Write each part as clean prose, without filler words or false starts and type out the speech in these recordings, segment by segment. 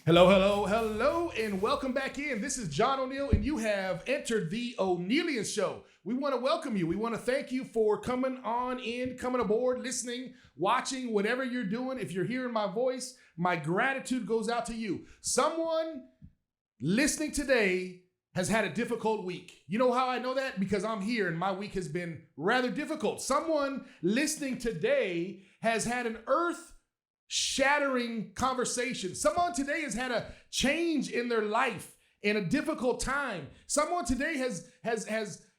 Hello, hello, hello, and welcome back in. This is John O'Neill, and you have entered the Onealien Show. We want to welcome you. We want to thank you for coming on in, coming aboard, listening, watching, whatever you're doing. If you're hearing my voice, my gratitude goes out to you. Someone listening today has had a difficult week. You know how I know that? Because I'm here and my week has been rather difficult. Someone listening today has had an earth-shattering conversation. Someone today has had a change in their life in a difficult time. Someone today has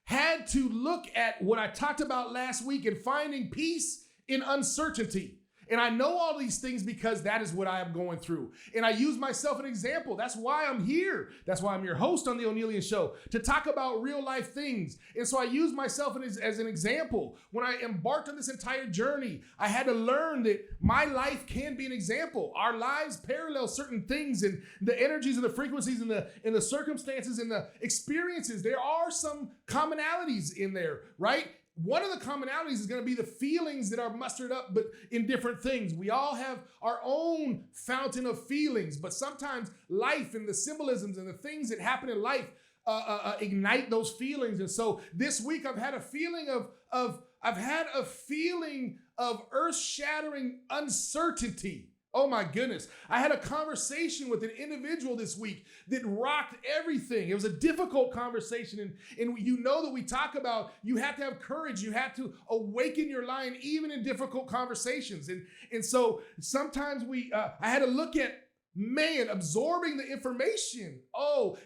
had to look at what I talked about last week and finding peace in uncertainty. And I know all these things because that is what I am going through. And I use myself as an example. That's why I'm here. That's why I'm your host on the Onealien Show, to talk about real life things. And so I use myself as an example. When I embarked on this entire journey, I had to learn that my life can be an example. Our lives parallel certain things, and the energies and the frequencies and the circumstances and the experiences. There are some commonalities in there, right? One of the commonalities is going to be the feelings that are mustered up, but in different things. We all have our own fountain of feelings, but sometimes life and the symbolisms and the things that happen in life ignite those feelings. And so this week I've had a feeling of earth-shattering uncertainty. Oh my goodness. I had a conversation with an individual this week that rocked everything. It was a difficult conversation. And you know that we talk about you have to have courage. You have to awaken your lion even in difficult conversations. And so sometimes I had to look at, absorbing the information.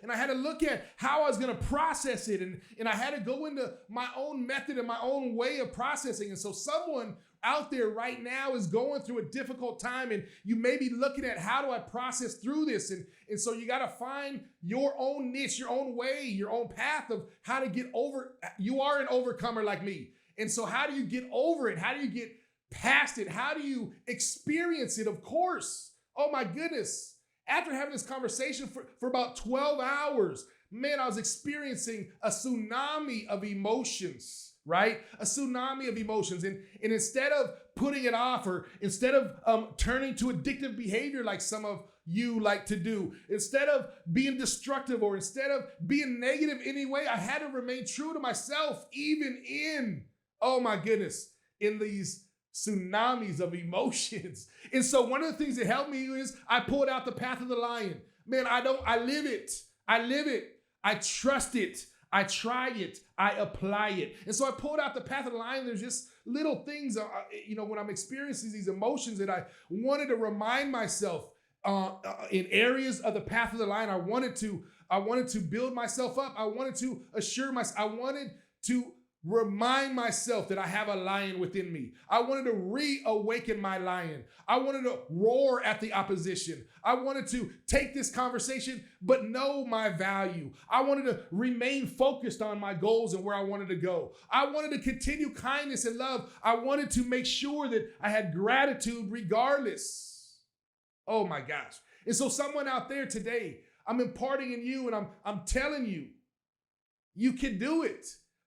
And I had to look at how I was going to process it. And I had to go into my own method and my own way of processing. And so someone out there right now is going through a difficult time, and you may be looking at, how do I process through this? And so you got to find your own niche, your own way, your own path of how to get over. You are an overcomer like me. And so how do you get over it? How do you get past it? How do you experience it? Of course. Oh my goodness. After having this conversation for about 12 hours, I was experiencing a tsunami of emotions. Right? A tsunami of emotions. And instead of putting it off, or instead of turning to addictive behavior like some of you like to do, instead of being destructive or instead of being negative anyway, I had to remain true to myself, even in, oh my goodness, in these tsunamis of emotions. And so one of the things that helped me is I pulled out the path of the lion. I live it. I trust it. I try it, I apply it. And so I pulled out the path of the lion. There's just little things, when I'm experiencing these emotions, that I wanted to remind myself in areas of the path of the lion. I wanted to build myself up. I wanted to assure myself. I wanted to remind myself that I have a lion within me. I wanted to reawaken my lion. I wanted to roar at the opposition. I wanted to take this conversation, but know my value. I wanted to remain focused on my goals and where I wanted to go. I wanted to continue kindness and love. I wanted to make sure that I had gratitude regardless. Oh my gosh. And so someone out there today, I'm imparting in you, and I'm telling you, you can do it.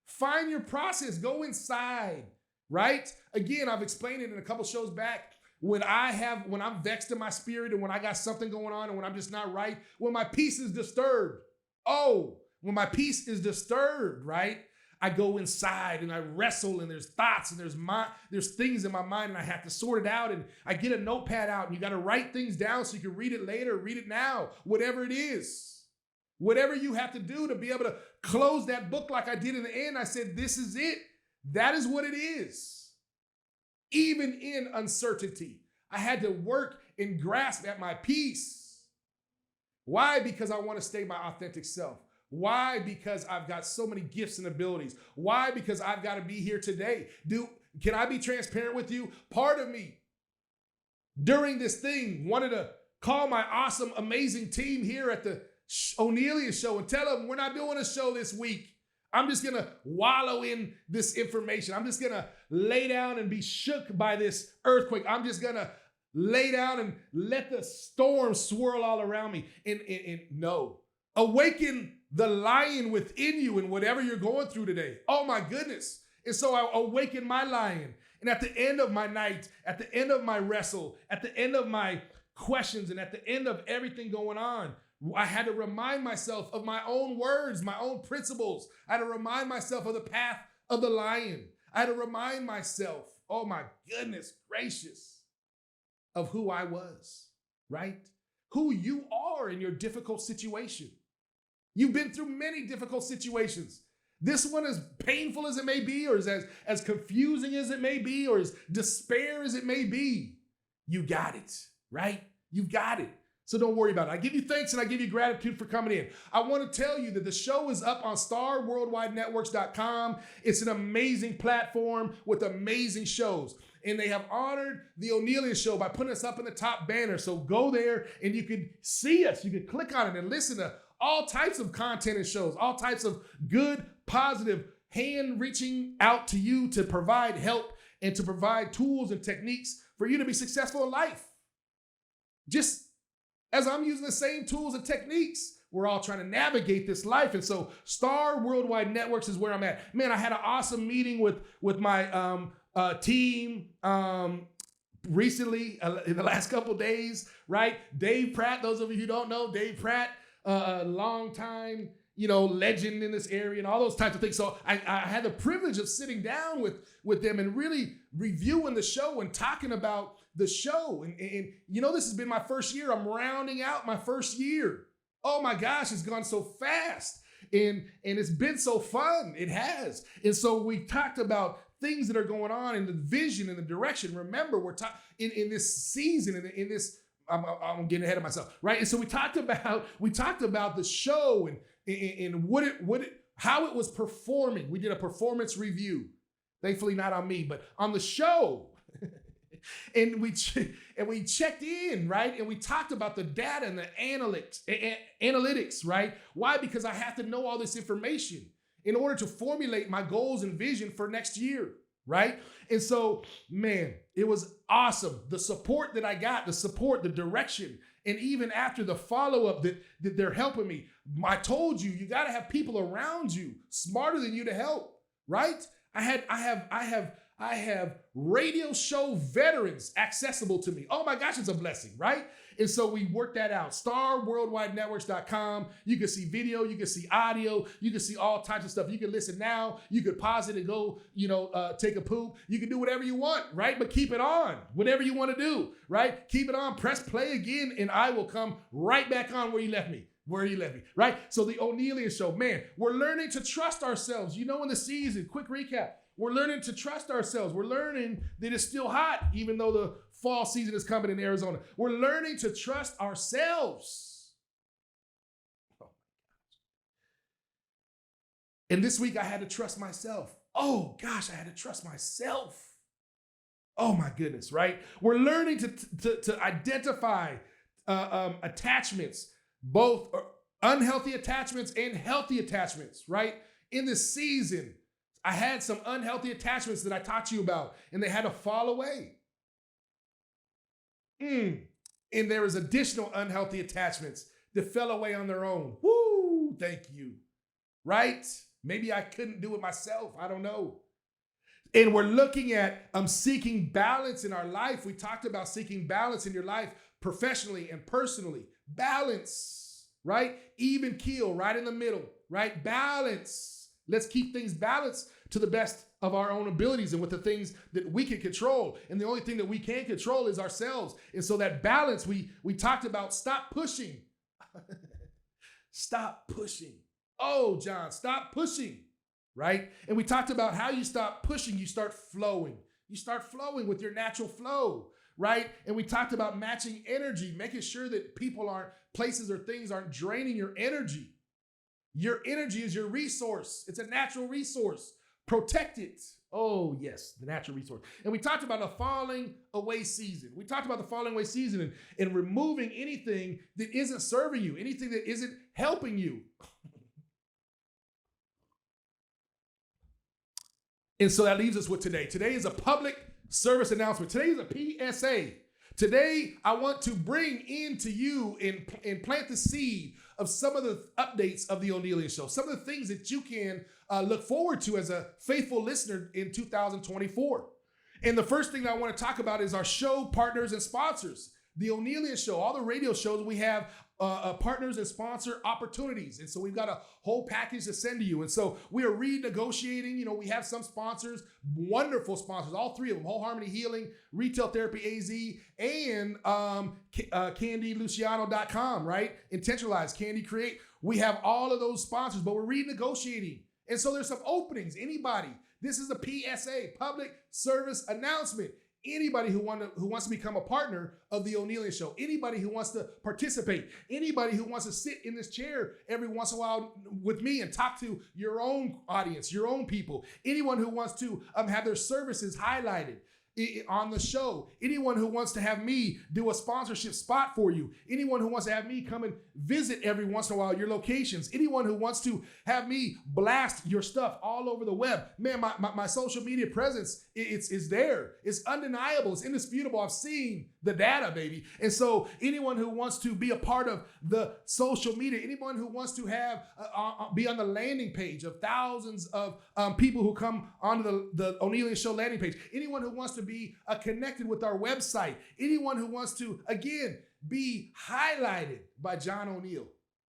Find your process. Go inside, right? Again, I've explained it in a couple shows back. When I'm vexed in my spirit, and when I got something going on, and when I'm just not right, when my peace is disturbed. When my peace is disturbed, right? I go inside and I wrestle, and there's thoughts and there's things in my mind, and I have to sort it out, and I get a notepad out, and you got to write things down so you can read it later, read it now, whatever it is. Whatever you have to do to be able to close that book like I did in the end, I said, this is it. That is what it is. Even in uncertainty, I had to work and grasp at my peace. Why? Because I want to stay my authentic self. Why? Because I've got so many gifts and abilities. Why? Because I've got to be here today. Can I be transparent with you? Part of me during this thing wanted to call my awesome, amazing team here at the Onealien Show and tell them we're not doing a show this week. I'm just going to wallow in this information. I'm just going to lay down and be shook by this earthquake. I'm just going to lay down and let the storm swirl all around me. And no. Awaken the lion within you in whatever you're going through today. Oh my goodness. And so I awakened my lion. And at the end of my night, at the end of my wrestle, at the end of my questions. And at the end of everything going on, I had to remind myself of my own words, my own principles. I had to remind myself of the path of the lion. I had to remind myself, oh my goodness gracious, of who I was, right? Who you are in your difficult situation. You've been through many difficult situations. This one, as painful as it may be, or as confusing as it may be, or as despair as it may be, you got it, right? You got it. So don't worry about it. I give you thanks and I give you gratitude for coming in. I want to tell you that the show is up on starworldwidenetworks.com. It's an amazing platform with amazing shows. And they have honored the Onealien Show by putting us up in the top banner. So go there and you can see us. You can click on it and listen to all types of content and shows, all types of good, positive, hand reaching out to you to provide help and to provide tools and techniques for you to be successful in life. Just as I'm using the same tools and techniques, we're all trying to navigate this life. And so Star Worldwide Networks is where I'm at. Man, I had an awesome meeting with my team recently in the last couple of days, right? Dave Pratt, those of you who don't know, Dave Pratt, a long time, legend in this area and all those types of things. So I had the privilege of sitting down with them and really reviewing the show and talking about the show. And this has been my first year. I'm rounding out my first year. Oh my gosh, it's gone so fast. And it's been so fun. It has. And so we talked about things that are going on in the vision and the direction. Remember, we're talking in this season, in this, I'm getting ahead of myself, right? And so we talked about the show and how it was performing. We did a performance review. Thankfully not on me, but on the show. And we checked in, right? And we talked about the data and the analytics, right? Why? Because I have to know all this information in order to formulate my goals and vision for next year, right? And so, man, it was awesome. The support that I got, the direction, and even after the follow-up that they're helping me. I told you, you got to have people around you smarter than you to help, right? I have radio show veterans accessible to me. Oh my gosh, it's a blessing, right? And so we worked that out. StarWorldWideNetworks.com. You can see video, you can see audio, you can see all types of stuff. You can listen now. You could pause it and go, take a poop. You can do whatever you want, right? But keep it on, whatever you want to do, right? Keep it on, press play again, and I will come right back on where you left me. Right? So the Onealien Show, man, we're learning to trust ourselves. In the season, quick recap. We're learning to trust ourselves. We're learning that it's still hot, even though the fall season is coming in Arizona. We're learning to trust ourselves. Oh my gosh. And this week I had to trust myself. Oh gosh, I had to trust myself. Oh my goodness, right? We're learning to identify attachments, both unhealthy attachments and healthy attachments, right? In this season, I had some unhealthy attachments that I taught you about, and they had to fall away. And there was additional unhealthy attachments that fell away on their own. Woo, thank you. Right? Maybe I couldn't do it myself. I don't know. And we're looking at seeking balance in our life. We talked about seeking balance in your life professionally and personally. Balance, right? Even keel, right in the middle, right? Balance. Let's keep things balanced to the best of our own abilities and with the things that we can control. And the only thing that we can control is ourselves. And so that balance, we talked about stop pushing. Stop pushing. Oh, John, stop pushing, right? And we talked about how you stop pushing, you start flowing. You start flowing with your natural flow, right? And we talked about matching energy, making sure that places or things aren't draining your energy. Your energy is your resource. It's a natural resource. Protect it. Oh, yes, the natural resource. And we talked about a falling away season. We talked about the falling away season and removing anything that isn't serving you, anything that isn't helping you. And so that leaves us with today. Today is a public service announcement. Today is a PSA. Today, I want to bring into you and plant the seed of some of the updates of the Onealien Show, some of the things that you can look forward to as a faithful listener in 2024. And the first thing that I want to talk about is our show partners and sponsors. The Onealien Show, all the radio shows, we have partners and sponsor opportunities. And so we've got a whole package to send to you. And so we are renegotiating. You know, we have some sponsors, wonderful sponsors, all three of them: Whole Harmony Healing, Retail Therapy AZ, and CandyLuciano.com, right? Intentionalize, Candy Create. We have all of those sponsors, but we're renegotiating. And so there's some openings. Anybody, this is a PSA, public service announcement. Anybody who wants to become a partner of the Onealien Show, anybody who wants to participate, anybody who wants to sit in this chair every once in a while with me and talk to your own audience, your own people, anyone who wants to have their services highlighted on the show, anyone who wants to have me do a sponsorship spot for you, anyone who wants to have me come and visit every once in a while your locations, anyone who wants to have me blast your stuff all over the web. Man, my social media presence, it's there. It's undeniable. It's indisputable. I've seen the data, baby. And so anyone who wants to be a part of the social media, anyone who wants to have be on the landing page of thousands of people who come onto the Onealien Show landing page, anyone who wants to be connected with our website, anyone who wants to, again, be highlighted by John O'Neill,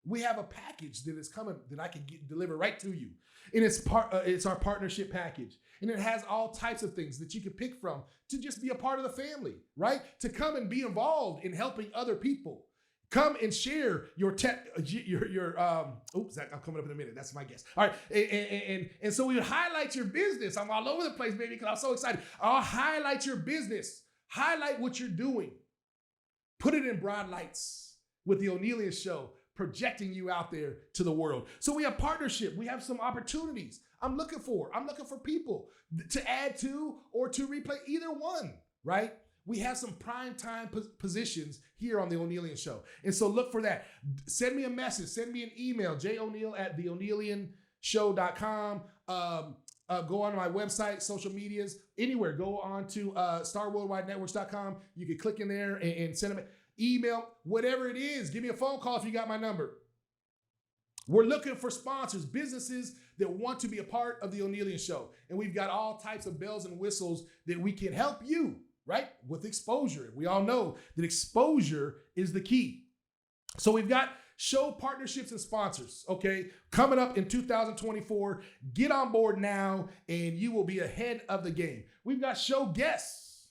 we have a package that is coming that I can deliver right to you. And it's our partnership package. And it has all types of things that you can pick from to just be a part of the family, right? To come and be involved in helping other people. Come and share your I'm coming up in a minute. That's my guess. All right. And so we would highlight your business. I'm all over the place, baby, because I'm so excited. I'll highlight your business. Highlight what you're doing. Put it in broad lights with the Onealien Show, projecting you out there to the world. So we have partnership. We have some opportunities. I'm looking for people to add to or to replay either one, right? We have some prime time positions here on the Onealien Show. And so look for that. Send me a message. Send me an email, joneal@theonealienshow.com. Go on my website, social medias, anywhere. Go on to starworldwidenetworks.com. You can click in there and send them an email, whatever it is. Give me a phone call if you got my number. We're looking for sponsors, businesses that want to be a part of the Onealien Show. And we've got all types of bells and whistles that we can help you, right, with exposure. We all know that exposure is the key. So we've got show partnerships and sponsors, okay, coming up in 2024. Get on board now and you will be ahead of the game. We've got show guests,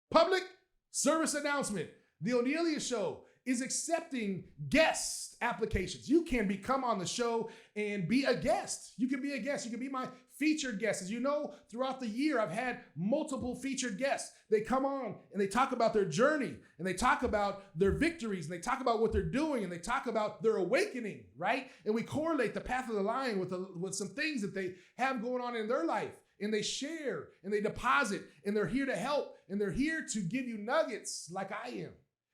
public service announcement. The Onealien Show is accepting guest applications. You can come on the show and be a guest. You can be a guest. You can be my featured guest. As you know, throughout the year, I've had multiple featured guests. They come on and they talk about their journey and they talk about their victories and they talk about what they're doing and they talk about their awakening, right? And we correlate the path of the lion with some things that they have going on in their life. And they share and they deposit and they're here to help and they're here to give you nuggets like I am.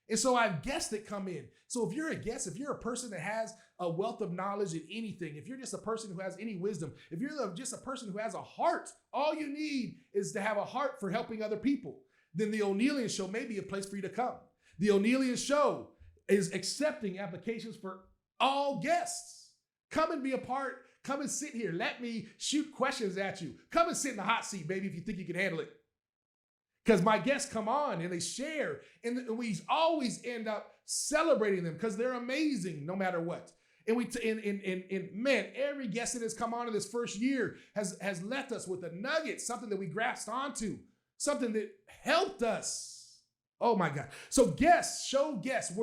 And so I have guests that come in. So if you're a guest, if you're a person that has a wealth of knowledge in anything, if you're just a person who has any wisdom, if you're just a person who has a heart, all you need is to have a heart for helping other people, then the Onealien Show may be a place for you to come. The Onealien Show is accepting applications for all guests. Come and be a part. Come and sit here. Let me shoot questions at you. Come and sit in the hot seat, baby, if you think you can handle it. Because my guests come on and they share, and we always end up celebrating them because they're amazing no matter what. And man, every guest that has come on in this first year has left us with a nugget, something that we grasped onto, something that helped us. Oh my God. So guests, show guests,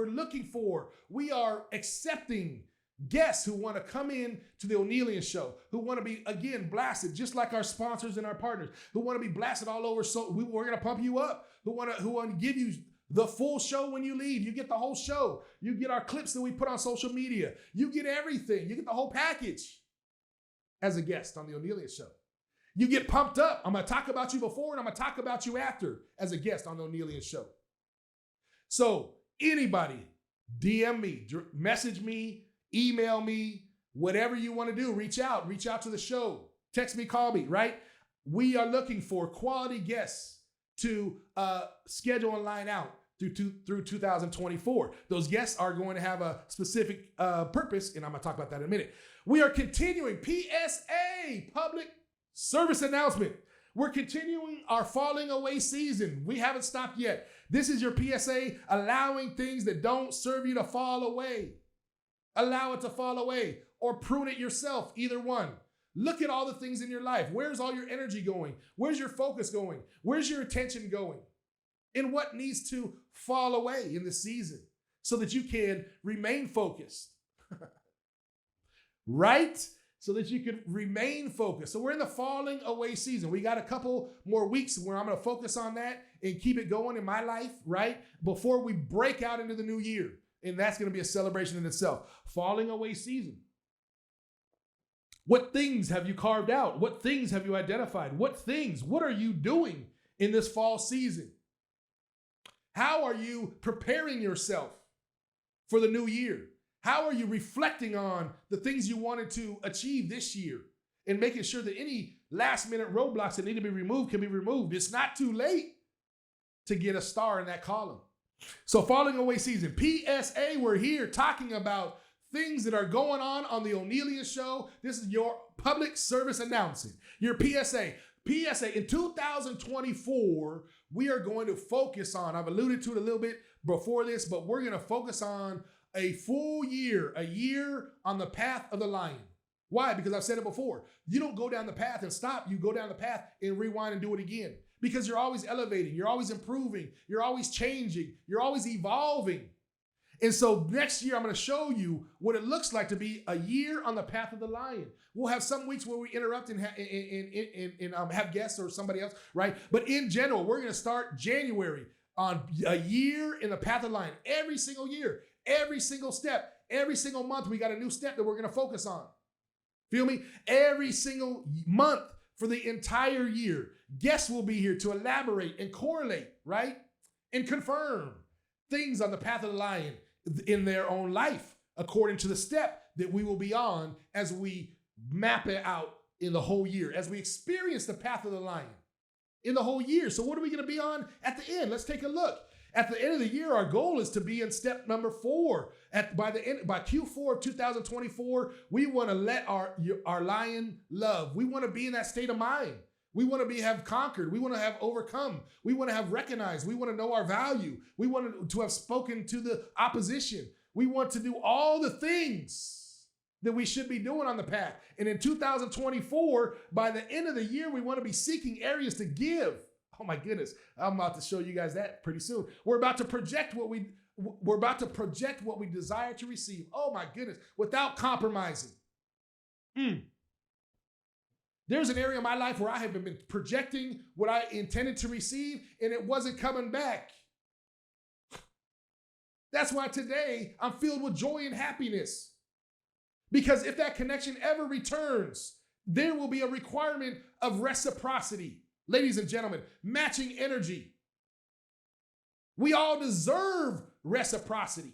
we are accepting guests who want to come in to the Onealien Show, who want to be, again, blasted, just like our sponsors and our partners, who want to be blasted all over. So we're going to pump you up, who want to give you the full show when you leave. You get the whole show. You get our clips that we put on social media. You get everything. You get the whole package as a guest on the Onealien Show. You get pumped up. I'm going to talk about you before and I'm going to talk about you after as a guest on the Onealien Show. So anybody, DM me, message me, email me, whatever you want to do, reach out to the show, text me, call me, right? We are looking for quality guests to schedule and line out through 2024. Those guests are going to have a specific purpose, and I'm going to talk about that in a minute. We are continuing PSA, public service announcement. We're continuing our falling away season. We haven't stopped yet. This is your PSA, allowing things that don't serve you to fall away. Allow it to fall away or prune it yourself, either one. Look at all the things in your life. Where's all your energy going? Where's your focus going? Where's your attention going? And what needs to fall away in this season so that you can remain focused? Right? So that you can remain focused. So we're in the falling away season. We got a couple more weeks where I'm going to focus on that and keep it going in my life, right? Before we break out into the new year. And that's going to be a celebration in itself. Falling away season. What things have you carved out? What things have you identified? What are you doing in this fall season? How are you preparing yourself for the new year? How are you reflecting on the things you wanted to achieve this year and making sure that any last minute roadblocks that need to be removed can be removed? It's not too late to get a star in that column. So falling away season, PSA, we're here talking about things that are going on the Onealien Show. This is your public service announcement, your PSA. PSA, in 2024, we are going to focus on, I've alluded to it a little bit before this, but we're going to focus on a full year, a year on the path of the lion. Why? Because I've said it before. You don't go down the path and stop. You go down the path and rewind and do it again. Because you're always elevating, you're always improving, you're always changing, you're always evolving. And so next year, I'm going to show you what it looks like to be a year on the path of the lion. We'll have some weeks where we interrupt and have guests or somebody else, right? But in general, we're going to start January on a year in the path of the lion. Every single year, every single step, every single month, we got a new step that we're going to focus on. Feel me? Every single month for the entire year. Guests will be here to elaborate and correlate, right? And confirm things on the path of the lion in their own life, according to the step that we will be on as we map it out in the whole year, as we experience the path of the lion in the whole year. So what are we going to be on at the end? Let's take a look. At the end of the year, our goal is to be in step number 4. By Q4 of 2024, we want to let our lion love. We want to be in that state of mind. We want to have conquered. We want to have overcome. We want to have recognized. We want to know our value. We want to have spoken to the opposition. We want to do all the things that we should be doing on the path. And in 2024, by the end of the year, we want to be seeking areas to give. Oh my goodness, I'm about to show you guys that pretty soon. We're about to project what we desire to receive. Oh my goodness, without compromising. There's an area of my life where I have been projecting what I intended to receive, and it wasn't coming back. That's why today I'm filled with joy and happiness. Because if that connection ever returns, there will be a requirement of reciprocity. Ladies and gentlemen, matching energy. We all deserve reciprocity.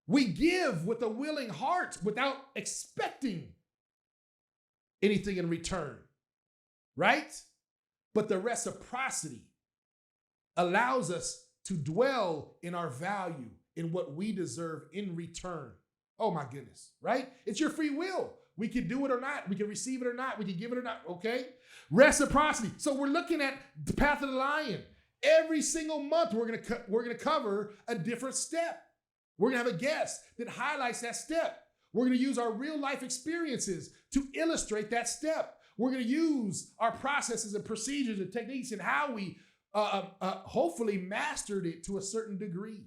We give with a willing heart without expecting anything in return, right? But the reciprocity allows us to dwell in our value, in what we deserve in return. Oh my goodness, right? It's your free will. We can do it or not. We can receive it or not. We can give it or not, okay? Reciprocity. So we're looking at the path of the lion. Every single month, we're gonna cover a different step. We're gonna have a guest that highlights that step. We're gonna use our real life experiences to illustrate that step. We're gonna use our processes and procedures and techniques and how we hopefully mastered it to a certain degree,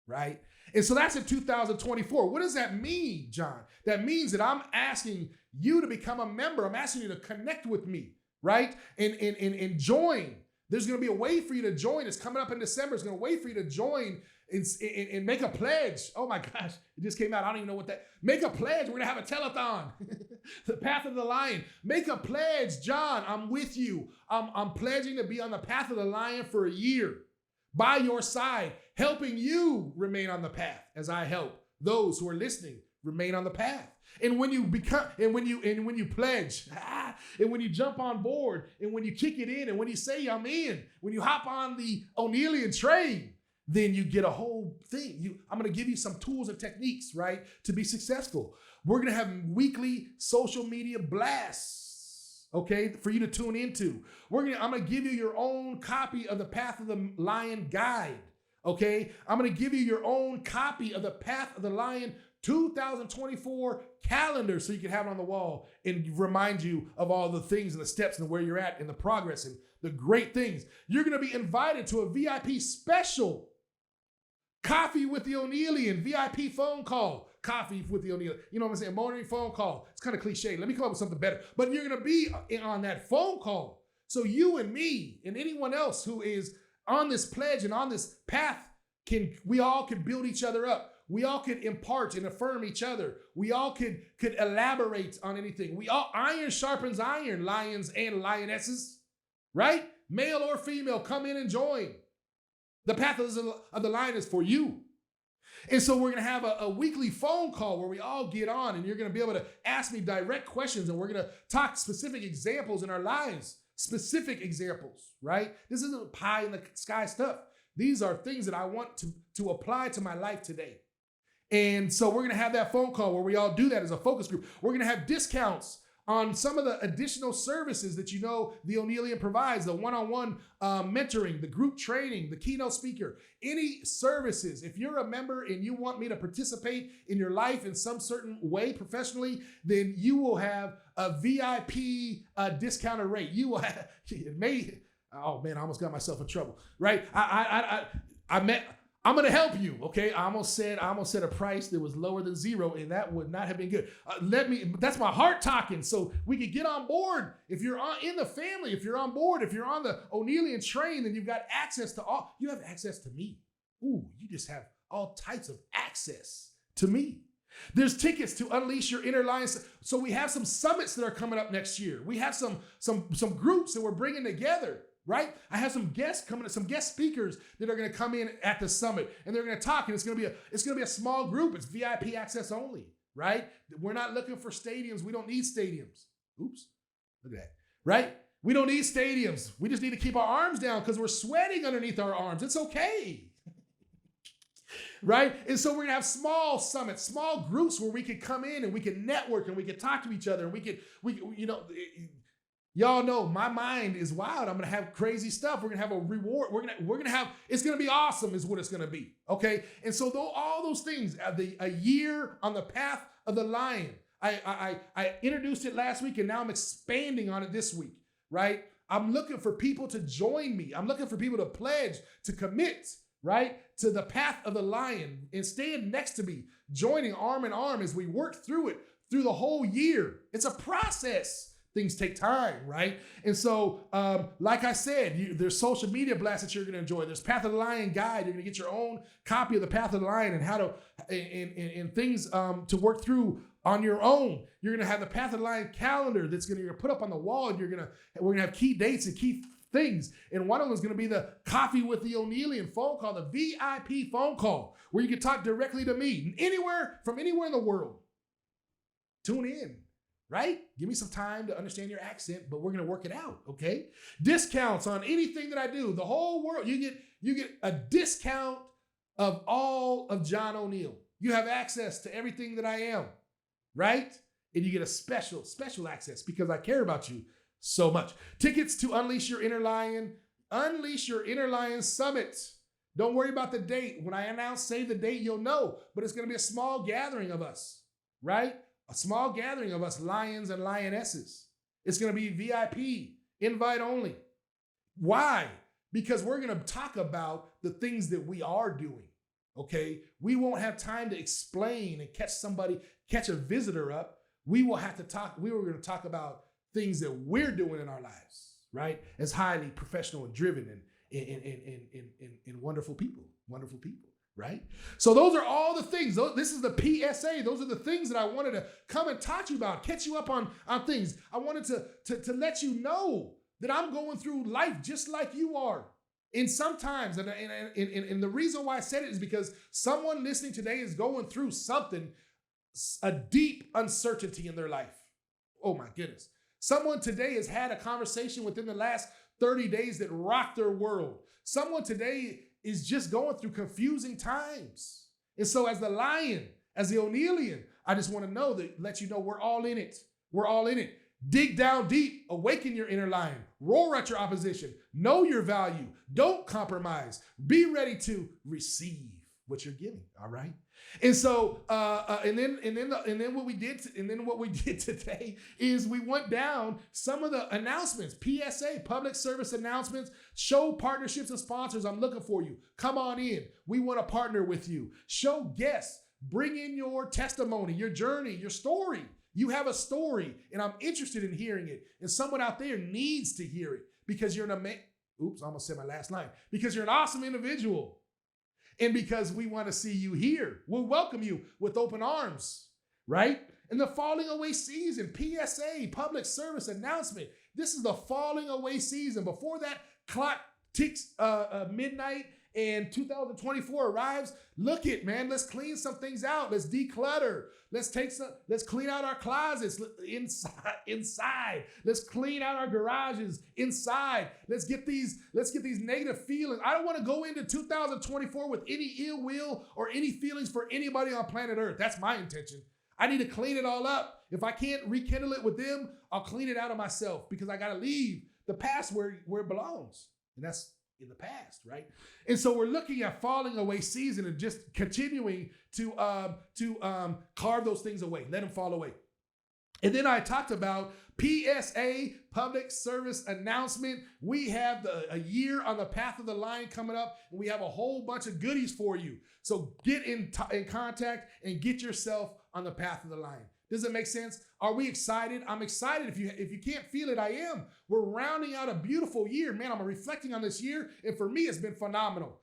right? And so that's in 2024. What does that mean, John? That means that I'm asking you to become a member. I'm asking you to connect with me, right? And join. There's going to be a way for you to join. It's coming up in December. It's going to wait for you to join and make a pledge. Oh my gosh, it just came out. I don't even know what that. Make a pledge. We're going to have a telethon. The path of the lion. Make a pledge, John. I'm with you. I'm pledging to be on the path of the lion for a year, by your side, helping you remain on the path as I help those who are listening remain on the path. And when you pledge, and when you jump on board, and when you kick it in, and when you say I'm in, when you hop on the Onealien train, then you get a whole thing. I'm going to give you some tools and techniques, right, to be successful. We're going to have weekly social media blasts okay, for you to tune into. I'm going to give you your own copy of the Path of the Lion guide, okay? I'm going to give you your own copy of the Path of the Lion 2024 calendar so you can have it on the wall and remind you of all the things and the steps and where you're at and the progress and the great things. You're going to be invited to a VIP special Coffee with the Onealien VIP phone call. Coffee with the Onealien. You know what I'm saying? Morning phone call. It's kind of cliche. Let me come up with something better. But you're going to be on that phone call. So you and me and anyone else who is on this pledge and on this path, we all can build each other up. We all could impart and affirm each other. We all could elaborate on anything. Iron sharpens iron, lions and lionesses, right? Male or female, come in and join. The Path of the Lion is for you. And so we're going to have a weekly phone call where we all get on and you're going to be able to ask me direct questions and we're going to talk specific examples in our lives, specific examples, right? This isn't pie in the sky stuff. These are things that I want to apply to my life today. And so we're going to have that phone call where we all do that as a focus group. We're going to have discounts on some of the additional services that you know the Onealien provides, the one-on-one mentoring, the group training, the keynote speaker, any services. If you're a member and you want me to participate in your life in some certain way professionally, then you will have a VIP discounted rate. You will have, it may, oh man, I almost got myself in trouble, right? I'm going to help you, okay? I almost said a price that was lower than zero, and that would not have been good. That's my heart talking, so we could get on board. If you're in the family, if you're on board, if you're on the Onealien train, then you've got access to all. You have access to me. Ooh, you just have all types of access to me. There's tickets to Unleash Your Inner Lion. So we have some summits that are coming up next year. We have some groups that we're bringing together. Right? I have some guests coming, some guest speakers that are going to come in at the summit and they're going to talk and it's going to be a small group. It's VIP access only, right? We're not looking for stadiums. We don't need stadiums. Oops. Look at that. Right? We don't need stadiums. We just need to keep our arms down because we're sweating underneath our arms. It's okay. Right? And so we're going to have small summits, small groups where we can come in and we can network and we can talk to each other and y'all know my mind is wild. I'm going to have crazy stuff. We're going to have a reward. We're going to have, it's going to be awesome is what it's going to be. Okay. And so all those things, a year on the Path of the Lion, I introduced it last week and now I'm expanding on it this week, right? I'm looking for people to join me. I'm looking for people to pledge, to commit, right? To the Path of the Lion and stand next to me, joining arm in arm as we work through it through the whole year. It's a process. Things take time, right? And so, like I said, there's social media blasts that you're going to enjoy. There's Path of the Lion guide. You're going to get your own copy of the Path of the Lion and how to and things to work through on your own. You're going to have the Path of the Lion calendar that's going to put up on the wall, and we're going to have key dates and key things. And one of them is going to be the Coffee with the Onealien phone call, the VIP phone call, where you can talk directly to me from anywhere in the world. Tune in. Right? Give me some time to understand your accent, but we're going to work it out, okay? Discounts on anything that I do. The whole world, you get a discount of all of John O'Neill. You have access to everything that I am, right? And you get a special access because I care about you so much. Tickets to Unleash Your Inner Lion Summit. Don't worry about the date. When I announce, say the date, you'll know, but it's going to be a small gathering of us, right? A small gathering of us lions and lionesses. It's going to be VIP, invite only. Why? Because we're going to talk about the things that we are doing, okay? We won't have time to explain and catch a visitor up. We were going to talk about things that we're doing in our lives, right? As highly professional and driven and wonderful people. Right? So those are all the things. This is the PSA. Those are the things that I wanted to come and talk to you about, catch you up on things. I wanted to let you know that I'm going through life just like you are. And sometimes, and the reason why I said it is because someone listening today is going through something, a deep uncertainty in their life. Oh my goodness. Someone today has had a conversation within the last 30 days that rocked their world. Someone today is just going through confusing times. And so as the lion, as the Onealien, I just want to let you know we're all in it. We're all in it. Dig down deep, awaken your inner lion, roar at your opposition, know your value, don't compromise, be ready to receive what you're giving. All right. And so, and then what we did today is we went down some of the announcements, PSA, public service announcements, show partnerships and sponsors. I'm looking for you. Come on in. We want to partner with you. Show guests. Bring in your testimony, your journey, your story. You have a story, and I'm interested in hearing it. And someone out there needs to hear it because you're oops, I almost said my last line. Because you're an awesome individual. And because we want to see you here, we'll welcome you with open arms, right? And the falling away season, PSA, public service announcement. This is the falling away season. Before that clock ticks midnight and 2024 arrives, look it, man. Let's clean some things out. Let's declutter. Let's clean out our closets inside. Let's clean out our garages inside. Let's get these negative feelings. I don't want to go into 2024 with any ill will or any feelings for anybody on planet Earth. That's my intention. I need to clean it all up. If I can't rekindle it with them, I'll clean it out of myself because I got to leave the past where it belongs. And that's in the past, right? And so we're looking at falling away season and just continuing to carve those things away, let them fall away. And then I talked about PSA, public service announcement. We have a year on the path of the lion coming up, and we have a whole bunch of goodies for you. So get in contact and get yourself on the path of the lion. Does it make sense? Are we excited? I'm excited. If you can't feel it, I am. We're rounding out a beautiful year. Man, I'm reflecting on this year, and for me, it's been phenomenal.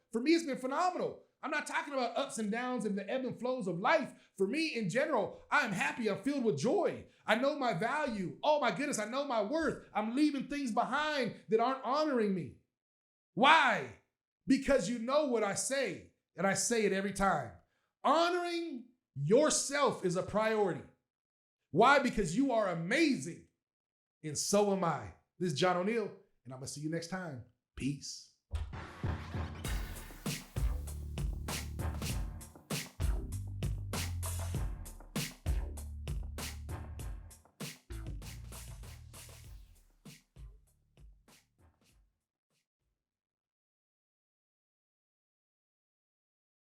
I'm not talking about ups and downs and the ebb and flows of life. For me, in general, I'm happy. I'm filled with joy. I know my value. Oh my goodness, I know my worth. I'm leaving things behind that aren't honoring me. Why? Because you know what I say, and I say it every time. Honoring yourself is a priority. Why? Because you are amazing, and so am I. This is John O'Neal, and I'm going to see you next time. Peace.